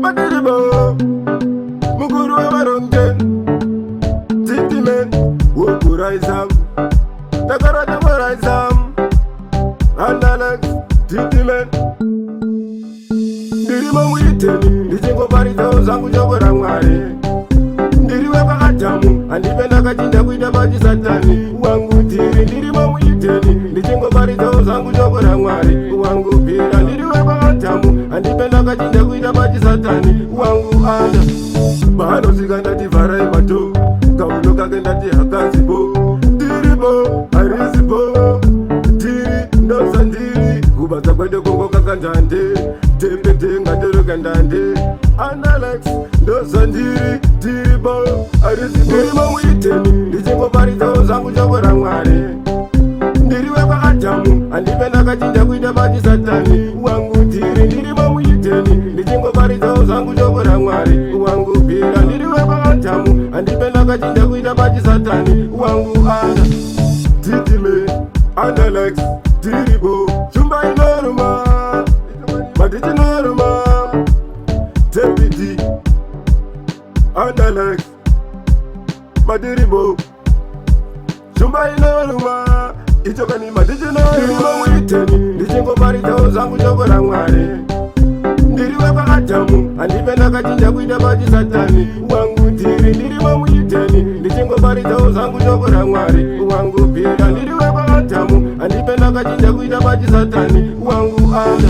Madhiri bo, mukuru wa marongen, titi men, wokuraizam, takara jamaraizam, andalex, titi men. Ndirimo mwiteni, ndichingo parito zangu chokora mwari. Ndiriwe pakatamu, handipenda kachinja kuita pachisatani. Wangu tiri, ndirimo mwiteni, ndichingo parito zangu chokora mwari. Wangu pira, ndiriwe pakatamu, handipenda kachinja kuita pachisatani. Wangu anda, bano zika ndati varai mato, kauno kake ndati hakazipo. Ndiribo, harizipo, tiri, ndosa ndiri, kubata kwede kongo kakandande. Tepete ngatoroka ndande, Andalex, ndosa ndiri, tiribo, harizipo. Ndirimo mwiteni, ndichingo parito zangu chokora mwari. Ndiriwe pakatamu, handipenda kachinja kuita pachisatani. Wangu tiri, ndirimo mwiteni, ndichingo parito zangu chokora mwari. Wangu pira, ndiriwe pakatamu, handipenda kachinja kuita pachisatani. Wangu anda, titime, Andalex, tiribo, chumba inoruma, maditi noruma, tepiti, Andalex, Madhiri bo, chumba inoruma, ichoka ni maditi noruma. Ndirimo mwiteni, ndichingo parito zangu chokora mwari. Ndiriwe pakatamu, handipenda kachinja kuita pachisatani. Wangu tiri, ndirimo mwiteni, ndichingo parito zangu chokora mwari. Wangu pira, ndiriwe pakatamu, handipenda kachinja kuita pachisatani. Wangu anda,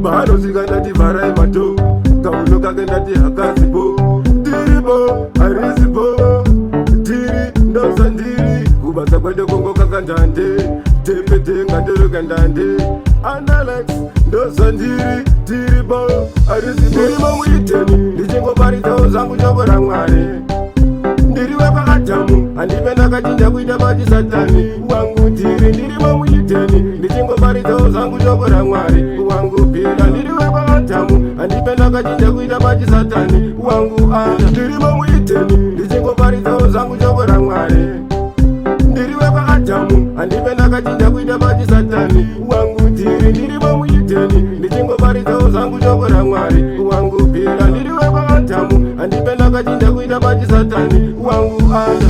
bano zika ndati varai mato, kauno kake ndati hakazipo. Tiribo, harizipo, tiri, ndosa ndiri, kubasa kwede kongo kakandande. Tepete ngatoroka ndande, Andalex, ndosa ndiri, tiribo, harizipo. Ndirimo mwiteni, ndichingo parito zangu chokora mwari. Ndiriwe pakatamu, handipenda kachinja kuita pachisatani. Wangu tiri, ndirimo mwiteni, ndichingo parito zangu chokora mwari. Wangu pira, ndiriwe pakatamu, handipenda kachinja kuita pachisatani. Wangu anda, ndirimo mwiteni, ndichingo parito zangu chokora mwari. Ndiriwe pakatamu, handipenda kachinja kuita pachisatani. Wangu tiri, ndirimo mwiteni, ndichingo parito zangu chokora mwari. Wangu pira, ndiriwe pakatamu, handipenda kachinja kuita pachisatani. Wangu anda.